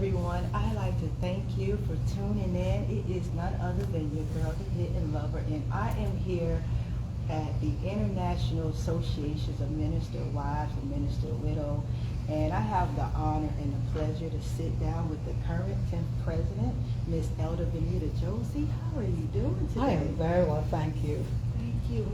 everyone. I'd like to thank you for tuning in. It is none other than your girl, the Hidden Lover, and I am here at the International Associations of Minister Wives and Minister Widows, and I have the honor and the pleasure to sit down with the current 10th President, Miss Elder Benita Josey. How are you doing today? I am very well, thank you. Thank you.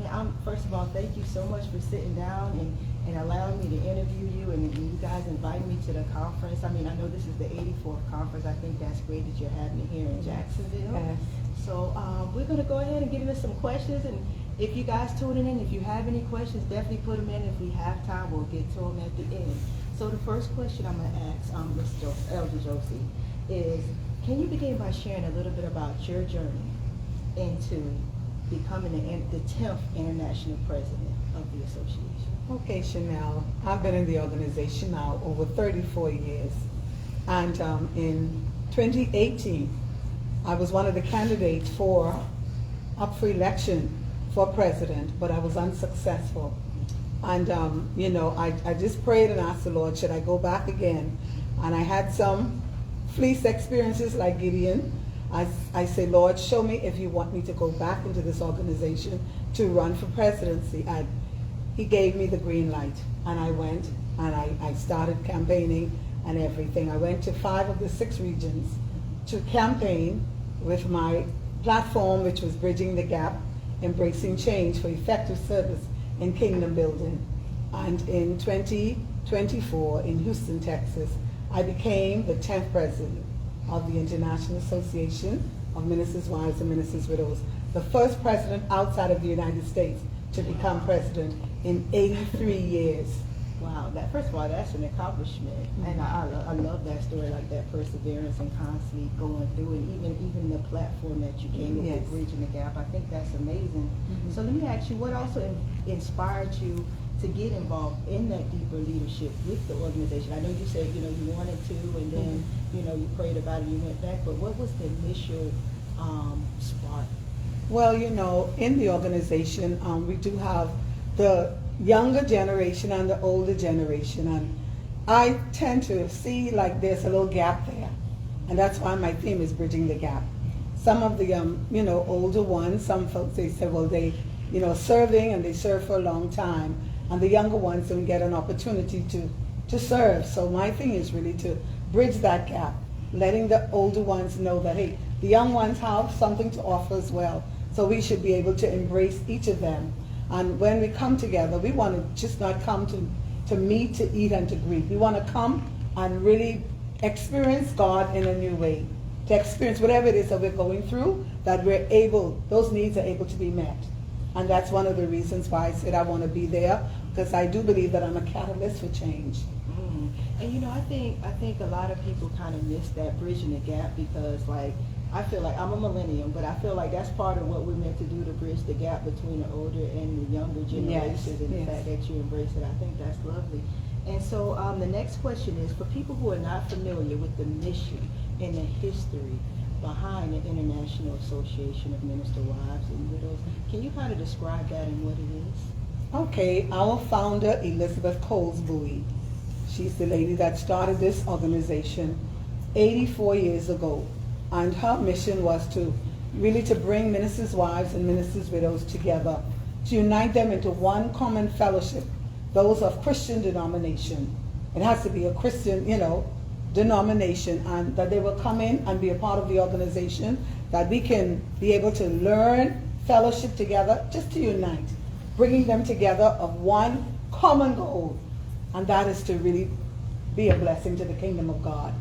First of all, thank you so much for sitting down and allowing me to interview you, and you guys invited me to the conference. I mean, I know this is the 84th conference. I think that's great that you're having it here in Jacksonville. Yes. So we're going to go ahead and get into some questions, and if you guys tuning in, if you have any questions, definitely put them in. If we have time, we'll get to them at the end. So the first question I'm going to ask Ms. Elder Josey is, can you begin by sharing a little bit about your journey into becoming the 10th International President of the Association? Okay, Schynell, I've been in the organization now over 34 years. And in 2018, I was one of the candidates up for election for president, but I was unsuccessful. And, I just prayed and asked the Lord, should I go back again? And I had some fleece experiences like Gideon. I say, Lord, show me if you want me to go back into this organization to run for presidency. He gave me the green light, and I went and I started campaigning and everything. I went to 5 of the 6 regions to campaign with my platform, which was Bridging the Gap, Embracing Change for Effective Service in Kingdom Building. And in 2024 in Houston, Texas, I became the 10th president of the International Association of Ministers' Wives and Ministers' Widows, the first president outside of the United States to become president in 83 years. Wow, first of all, that's an accomplishment. Mm-hmm. And I love that story, like that perseverance and constantly going through, and even the platform that you came yes. with, Bridging the Gap. I think that's amazing. Mm-hmm. So let me ask you, what also inspired you to get involved in that deeper leadership with the organization? I know you said, you wanted to, and then, mm-hmm. You prayed about it, you went back, but what was the initial spark? Well, in the organization, we do have the younger generation and the older generation, and I tend to see like there's a little gap there, and that's why my theme is Bridging the Gap. Some of the older ones, some folks, they say, well, they serving, and they serve for a long time, and the younger ones don't get an opportunity to serve. So my thing is really to bridge that gap, letting the older ones know that, hey, the young ones have something to offer as well, so we should be able to embrace each of them. And when we come together, we want to just not come to meet, to eat, and to greet. We want to come and really experience God in a new way, to experience whatever it is that we're going through, that those needs are able to be met. And that's one of the reasons why I said I want to be there, because I do believe that I'm a catalyst for change. Mm. And I think a lot of people kind of miss that bridging the gap, because I feel like I'm a millennium, but I feel like that's part of what we're meant to do, to bridge the gap between the older and the younger generations. Yes, and the fact that you embrace it, I think that's lovely. And so the next question is, for people who are not familiar with the mission and the history behind the International Association of Minister Wives and Widows, can you kind of describe that and what it is? Okay, our founder, Elizabeth Coles Bowie, she's the lady that started this organization 84 years ago. And her mission was to bring ministers' wives and ministers' widows together, to unite them into one common fellowship, those of Christian denomination. It has to be a Christian, denomination, and that they will come in and be a part of the organization, that we can be able to learn, fellowship together, just to unite, bringing them together of one common goal, and that is to really be a blessing to the kingdom of God.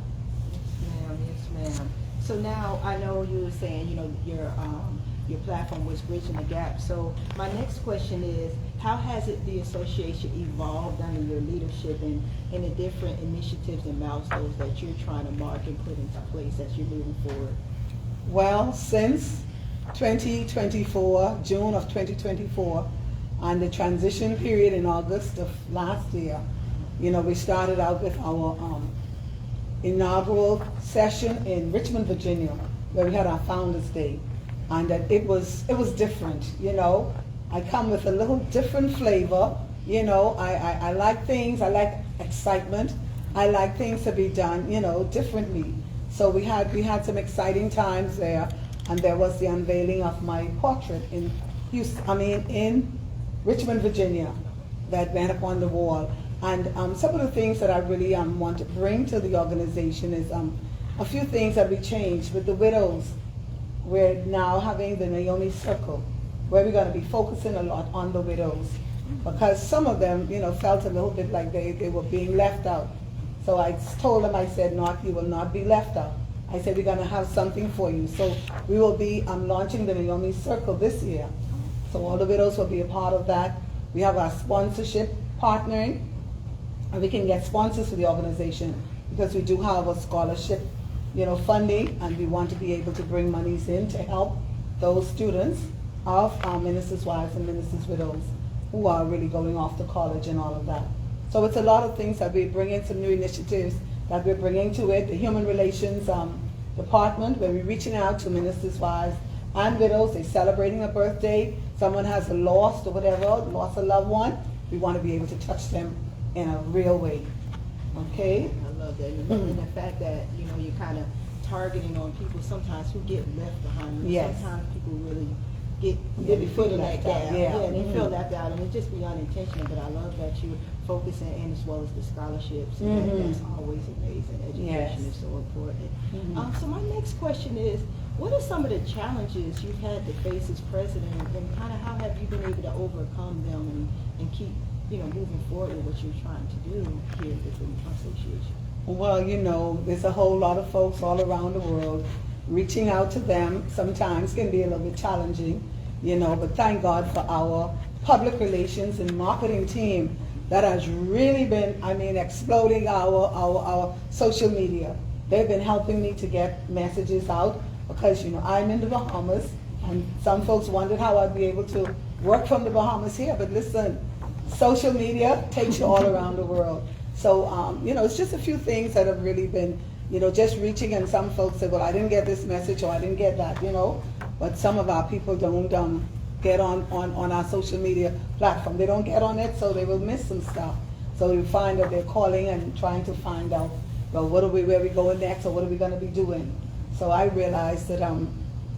Yes, ma'am. So now I know you were saying, your platform was Bridging the Gap. So my next question is, how has the association evolved under your leadership and the different initiatives and milestones that you're trying to mark and put into place as you're moving forward? Well, since 2024, June of 2024, and the transition period in August of last year, we started out with our inaugural session in Richmond, Virginia, where we had our Founders Day, and that it was different. I come with a little different flavor. I like things. I like excitement, I like things to be done, differently. So we had some exciting times there, and there was the unveiling of my portrait in in Richmond, Virginia, that went up on the wall. And some of the things that I really want to bring to the organization is a few things that we changed with the widows. We're now having the Naomi Circle, where we're going to be focusing a lot on the widows, because some of them, felt a little bit like they were being left out. So I told them, I said, "No, you will not be left out." I said, "We're going to have something for you." So we will be launching the Naomi Circle this year. So all the widows will be a part of that. We have our sponsorship partnering, and we can get sponsors for the organization because we do have a scholarship, funding, and we want to be able to bring monies in to help those students of ministers' wives and ministers' widows who are really going off to college and all of that. So it's a lot of things that we're bringing, some new initiatives that we're bringing to it. The Human Relations Department, where we're reaching out to ministers' wives and widows. They're celebrating a birthday. Someone has lost or whatever, lost a loved one. We want to be able to touch them in a real way. Okay? I love that. And the fact that, you're kind of targeting on people sometimes who get left behind. Yes. Sometimes people really get really put in that gap. Yeah. And they feel left out, and it just be unintentional. But I love that you're focusing in as well as the scholarships. And that's always amazing. Education is so important. So my next question is, what are some of the challenges you've had to face as president, and kind of how have you been able to overcome them and keep moving forward with what you're trying to do here within the association? Well, there's a whole lot of folks all around the world. Reaching out to them sometimes can be a little bit challenging, but thank God for our public relations and marketing team that has really been, exploding our social media. They've been helping me to get messages out because, I'm in the Bahamas, and some folks wondered how I'd be able to work from the Bahamas here, but listen, social media takes you all around the world. So, it's just a few things that have really been, just reaching, and some folks say, well, I didn't get this message or I didn't get that, but some of our people don't get on our social media platform. They don't get on it, so they will miss some stuff. So you find that they're calling and trying to find out, well, where are we going next, or what are we going to be doing? So I realized that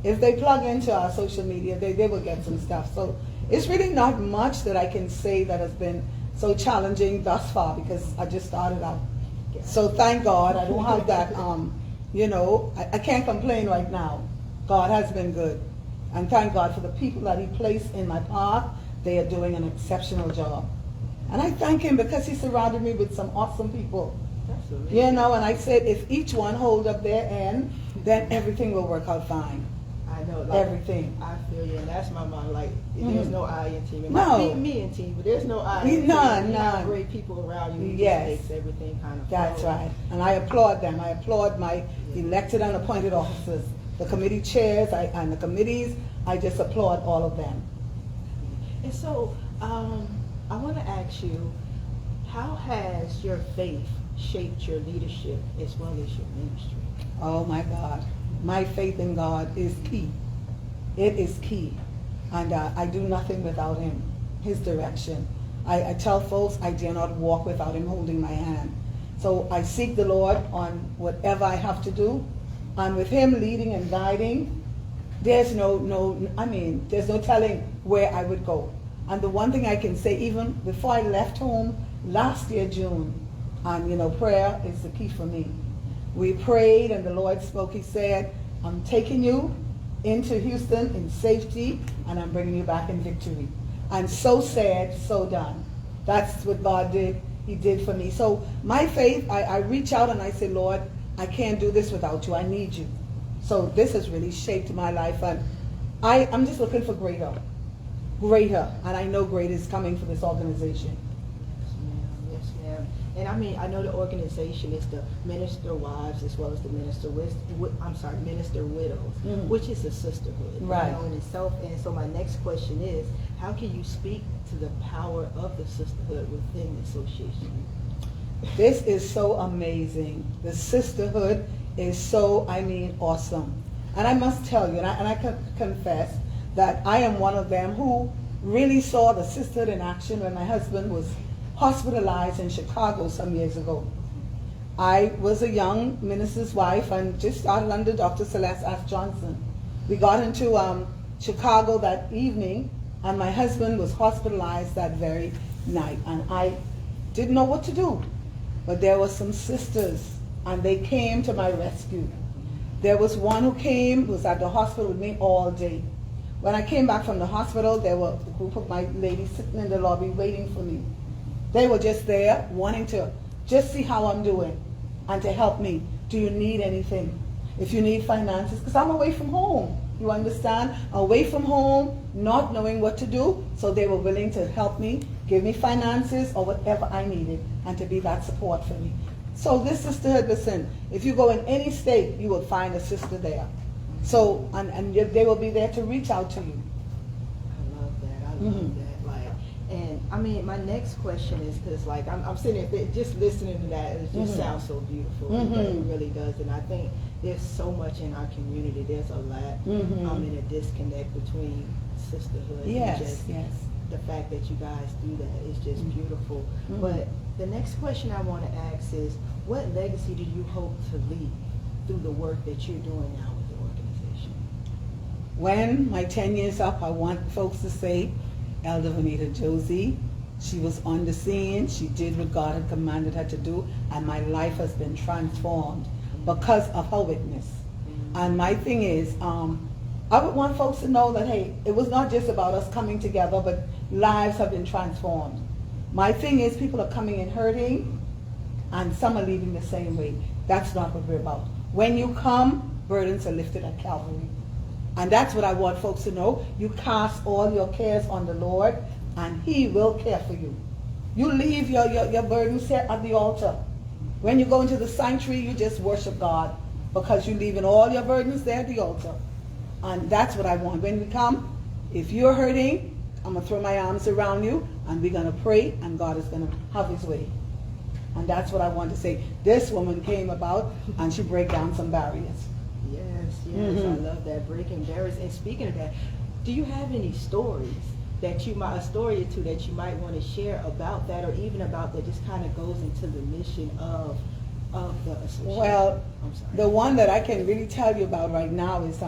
if they plug into our social media, they will get some stuff. So it's really not much that I can say that has been so challenging thus far, because I just started out. So thank God I don't have that, I can't complain right now. God has been good. And thank God for the people that He placed in my path. They are doing an exceptional job. And I thank Him because He surrounded me with some awesome people. Absolutely. And I said, if each one hold up their end, then everything will work out fine. I know, everything. I feel you, and that's my mind. Like, there's no I in team. It No. might be me in team, but there's no I in team. None. You have great people around you. Yes. It makes everything kind of That's flow. right. And I applaud them. I applaud my elected and appointed officers, the committee chairs and the committees. I just applaud all of them. And so, I want to ask you, how has your faith shaped your leadership as well as your ministry? Oh my God. My faith in God is key. It is key. And I do nothing without Him, His direction. I tell folks I dare not walk without Him holding my hand. So I seek the Lord on whatever I have to do. And with Him leading and guiding, there's no telling where I would go. And the one thing I can say, even before I left home last year, June, and prayer is the key for me. We prayed and the Lord spoke. He said, I'm taking you into Houston in safety, and I'm bringing you back in victory. And so said, so done. That's what God did. He did for me. So my faith, I reach out and I say, Lord, I can't do this without you. I need you. So this has really shaped my life. And I'm just looking for greater. And I know greater is coming for this organization. Yes, ma'am. And I know the organization is the Minister Wives as well as the Minister Widows, which is a sisterhood, Right. In itself. And so my next question is, how can you speak to the power of the sisterhood within the association? This is so amazing. The sisterhood is so, awesome. And I must tell you, and I can confess that I am one of them who really saw the sisterhood in action when my husband was hospitalized in Chicago some years ago. I was a young minister's wife and just started under Dr. Celeste S. Johnson. We got into Chicago that evening, and my husband was hospitalized that very night, and I didn't know what to do. But there were some sisters, and they came to my rescue. There was one who came, was at the hospital with me all day. When I came back from the hospital, there were a group of my ladies sitting in the lobby waiting for me. They were just there wanting to just see how I'm doing and to help me. Do you need anything? If you need finances, because I'm away from home. You understand? Away from home, not knowing what to do, so they were willing to help me, give me finances or whatever I needed, and to be that support for me. So this sisterhood, listen, if you go in any state, you will find a sister there. So, and they will be there to reach out to you. I love that. I love that. Like, and I mean, my next question is, because like I'm sitting there just listening to that, it just sounds so beautiful. It really does. And I think there's so much in our community. There's a lot in a disconnect between sisterhood and just the fact that you guys do that is just beautiful. But the next question I want to ask is, what legacy do you hope to leave through the work that you're doing now with the organization? When my 10 years up, I want folks to say, Elder Vanita Josey, she was on the scene, she did what God had commanded her to do, and my life has been transformed because of her witness. And my thing is, I would want folks to know that, hey, it was not just about us coming together, but lives have been transformed. My thing is, people are coming in hurting, and some are leaving the same way. That's not what we're about. When you come, burdens are lifted at Calvary. And that's what I want folks to know. You cast all your cares on the Lord, and He will care for you. You leave your burdens here at the altar. When you go into the sanctuary, you just worship God, because you're leaving all your burdens there at the altar. And that's what I want. When we come, if you're hurting, I'm going to throw my arms around you, and we're going to pray, and God is going to have His way. And that's what I want to say. This woman came about, and she broke down some barriers. Yes, I love that, breaking barriers. And speaking of that, do you have any stories that you might, a story or two that you might want to share about that, or even about that just kind of goes into the mission of the association? Well, the one that I can really tell you about right now is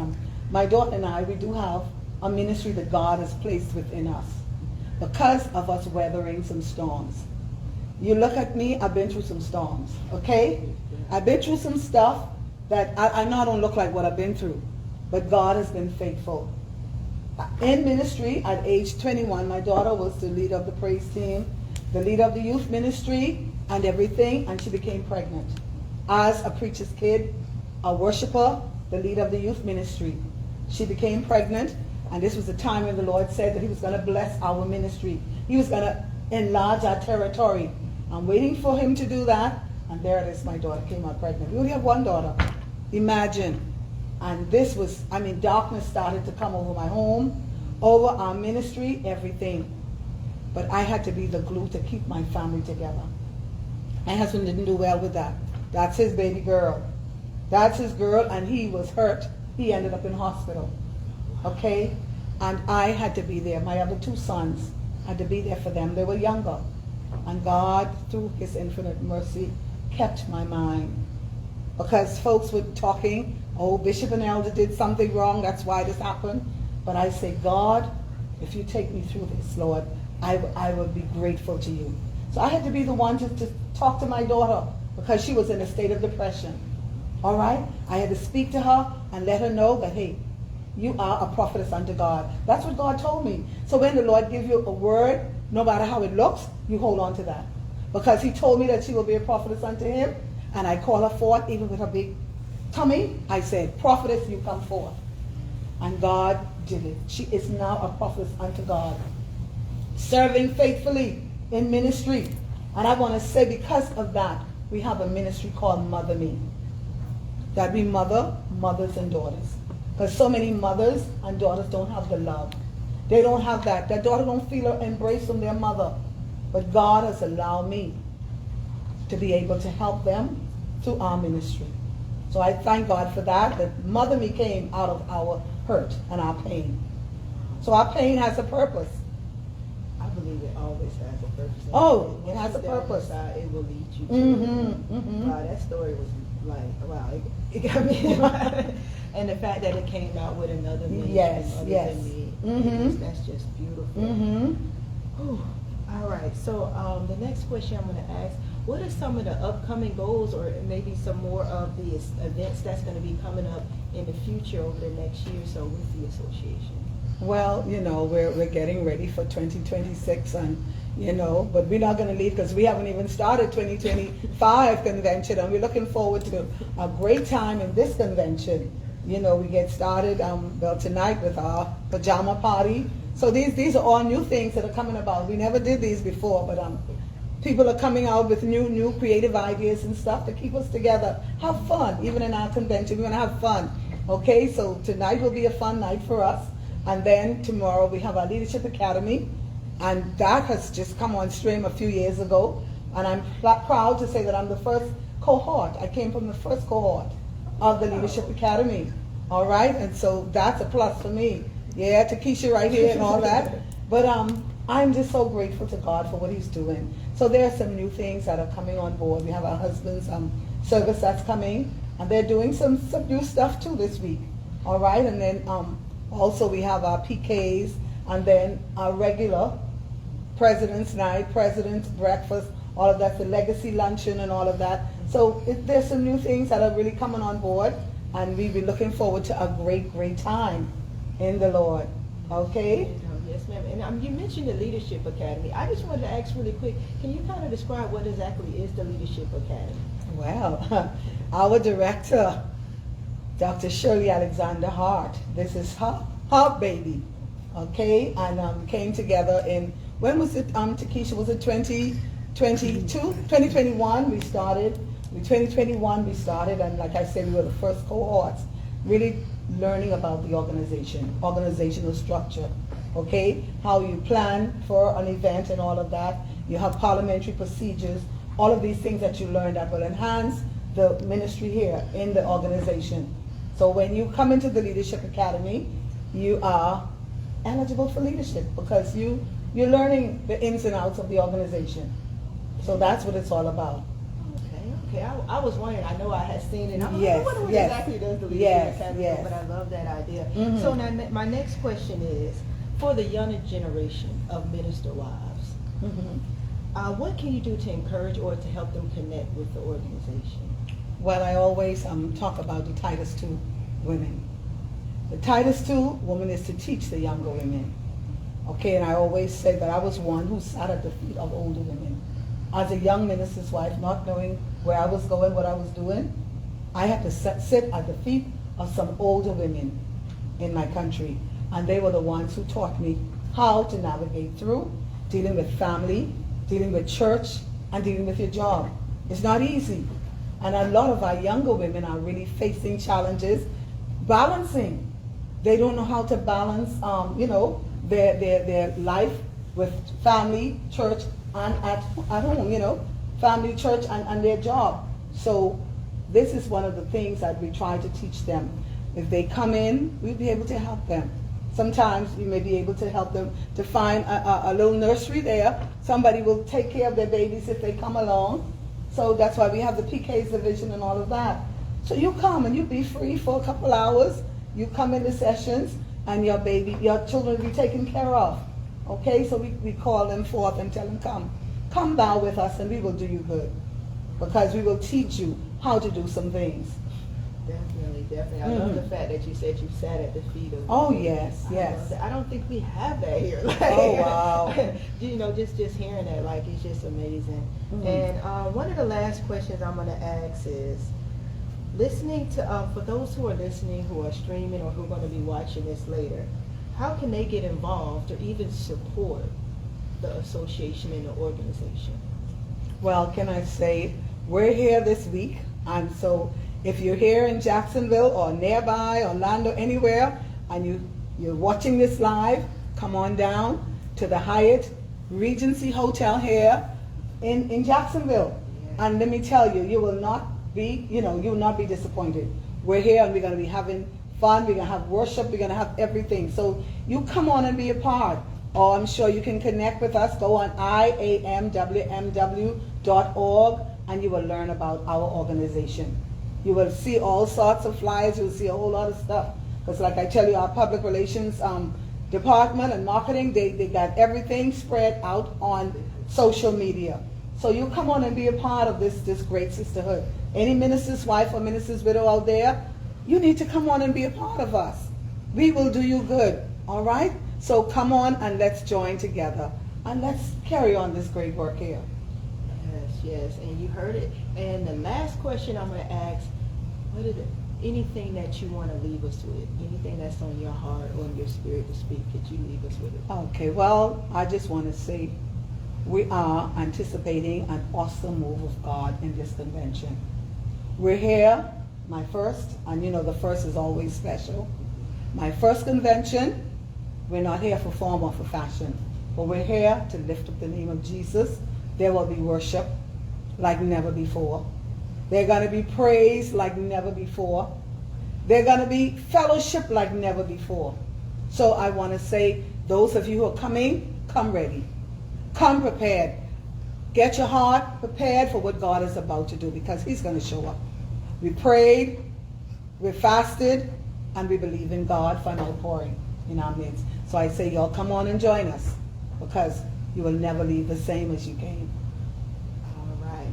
my daughter and I, we do have a ministry that God has placed within us because of us weathering some storms. You look at me, I've been through some storms, okay? I've been through some stuff that I know I don't look like what I've been through, but God has been faithful. In ministry, at age 21, my daughter was the leader of the praise team, the leader of the youth ministry, and everything, and she became pregnant. As a preacher's kid, a worshiper, the leader of the youth ministry, she became pregnant, and this was the time when the Lord said that He was going to bless our ministry. He was going to enlarge our territory. I'm waiting for Him to do that, and there it is, my daughter came out pregnant. We only have one daughter. Imagine. And this was, darkness started to come over my home, over our ministry, everything. But I had to be the glue to keep my family together. My husband didn't do well with that. That's his baby girl. That's his girl, and he was hurt. He ended up in hospital. Okay? And I had to be there. My other two sons had to be there for them. They were younger. And God, through His infinite mercy, kept my mind. Because folks were talking, oh, Bishop and Elder did something wrong, that's why this happened. But I say, God, if you take me through this, Lord, I would be grateful to you. So I had to be the one to talk to my daughter, because she was in a state of depression. All right? I had to speak to her and let her know that, hey, you are a prophetess unto God. That's what God told me. So when the Lord gives you a word, no matter how it looks, you hold on to that. Because He told me that she will be a prophetess unto Him, and I call her forth, even with her big tummy. I said, prophetess, you come forth. And God did it. She is now a prophetess unto God, serving faithfully in ministry. And I want to say, because of that, we have a ministry called Mother Me. That we mother mothers and daughters. Because so many mothers and daughters don't have the love. They don't have that. Their daughter don't feel an embrace from their mother. But God has allowed me to be able to help them through our ministry. So I thank God for that Mother Me came out of our hurt and our pain. So our pain has a purpose. I believe it always has a purpose. Oh, And it has a once you down purpose. the side, it will lead you to Mm-hmm, mm-hmm. Wow, that story was like, wow, it got me. And the fact that it came out with another ministry Yes, other yes. than me, Mhm. that's just beautiful. Mm-hmm. Whew. All right, so the next question I'm going to ask, what are some of the upcoming goals or maybe some more of the events that's going to be coming up in the future over the next year or so with the association? Well, we're getting ready for 2026 and, but we're not going to leave because we haven't even started 2025 convention, and we're looking forward to a great time in this convention. We get started, tonight with our pajama party. So these are all new things that are coming about. We never did these before, but people are coming out with new creative ideas and stuff to keep us together. Have fun, even in our convention. We're going to have fun. Okay, so tonight will be a fun night for us. And then tomorrow we have our Leadership Academy, and that has just come on stream a few years ago. And I'm proud to say that I'm the first cohort. I came from the first cohort of the Leadership Academy. All right, and so that's a plus for me. Yeah, Takesha right here and all that. But I'm just so grateful to God for what He's doing. So there are some new things that are coming on board. We have our husband's service that's coming, and they're doing some new stuff too this week. All right, and then also we have our PKs, and then our regular President's Night, President's Breakfast, all of that, the Legacy Luncheon and all of that. So there's some new things that are really coming on board, and we'll be looking forward to a great time in the Lord. Okay? Yes, ma'am. And you mentioned the Leadership Academy. I just wanted to ask really quick, can you kind of describe what exactly is the Leadership Academy? Well, our director, Dr. Shirley Alexander Hart, this is her baby, okay? And came together in, when was it, Takesha, was it 2022? 2021 we started. In 2021 we started, and like I said, we were the first cohorts, really learning about the organizational structure, okay? How you plan for an event and all of that. You have parliamentary procedures, all of these things that you learn that will enhance the ministry here in the organization. So when you come into the Leadership Academy, you are eligible for leadership because you're learning the ins and outs of the organization. So that's what it's all about. Okay. I was wondering. I know I had seen it. I'm Yes, like, what yes. exactly does the Leadership Yes, Academy yes. do? But I love that idea. Mhm. So now my next question is, for the younger generation of minister wives, Mhm. what can you do to encourage or to help them connect with the organization? Well, I always talk about the Titus II women. The Titus II woman is to teach the younger women. Okay, and I always say that I was one who sat at the feet of older women. As a young minister's wife, not knowing where I was going, what I was doing, I had to sit at the feet of some older women in my country. And they were the ones who taught me how to navigate through dealing with family, dealing with church, and dealing with your job. It's not easy. And a lot of our younger women are really facing challenges, balancing. They don't know how to balance, their life with family, church, and at home, family, church, and their job. So this is one of the things that we try to teach them. If they come in, we'll be able to help them. Sometimes we may be able to help them to find a little nursery there. Somebody will take care of their babies if they come along. So that's why we have the PKs division and all of that. So you come and you be free for a couple hours. You come into sessions and your children will be taken care of. Okay, so we call them forth and tell them, come thou with us and we will do you good. Because we will teach you how to do some things. Definitely. I love the fact that you said you sat at the feet of. Oh yes. I don't think we have that here. Oh wow. Just hearing that, like, it's just amazing. Mm-hmm. And one of the last questions I'm going to ask is, listening to for those who are listening, who are streaming, or who are going to be watching this later, how can they get involved or even support the association and the organization? Well, can I say, we're here this week, and so if you're here in Jacksonville or nearby, Orlando, anywhere, and you're watching this live, come on down to the Hyatt Regency Hotel here in Jacksonville. Yeah. And let me tell you, you will not be disappointed. We're here and we're going to be having fun, we're going to have worship, we're going to have everything. So you come on and be a part. or I'm sure you can connect with us. Go on iamwmw.org and you will learn about our organization. You will see all sorts of flyers. You will see a whole lot of stuff. Because like I tell you, our public relations department and marketing, they got everything spread out on social media. So you come on and be a part of this great sisterhood. Any minister's wife or minister's widow out there, you need to come on and be a part of us. We will do you good, all right? So come on and let's join together and let's carry on this great work here. Yes, and you heard it. And the last question I'm going to ask, anything that you want to leave us with? Anything that's on your heart or in your spirit to speak, could you leave us with it? Okay, well, I just want to say we are anticipating an awesome move of God in this convention. We're here, my first, and you know the first is always special. My first convention, we're not here for form or for fashion, but we're here to lift up the name of Jesus. There will be worship like never before. They're going to be praise like never before. They're going to be fellowship like never before. So I want to say, those of you who are coming, come ready. Come prepared. Get your heart prepared for what God is about to do, because he's going to show up. We prayed, we fasted, and we believe in God for an outpouring in our midst. So I say, y'all come on and join us, because you will never leave the same as you came.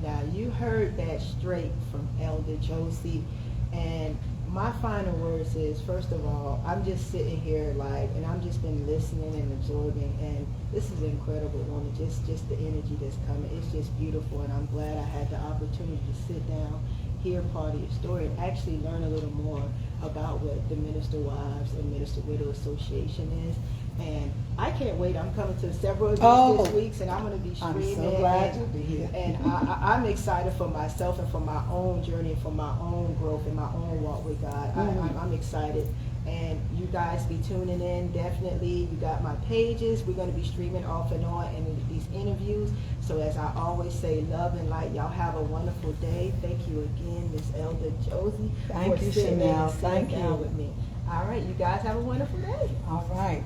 Now, you heard that straight from Elder Josey, and my final words is, first of all, I'm just sitting here and I've just been listening and absorbing, and this is an incredible woman, just the energy that's coming. It's just beautiful, and I'm glad I had the opportunity to sit down, hear part of your story, and actually learn a little more about what the Minister Wives and Minister Widow Association is. And I can't wait. I'm coming to several events this week, and I'm going to be streaming. I'm so glad to be here. And I'm excited for myself and for my own journey and for my own growth and my own walk with God. I'm excited. And you guys be tuning in, definitely. You got my pages. We're going to be streaming off and on and these interviews. So as I always say, love and light. Y'all have a wonderful day. Thank you again, Miss Elder Josey. Thank you, Schynell. Thank you. With me. All right, you guys have a wonderful day. All right.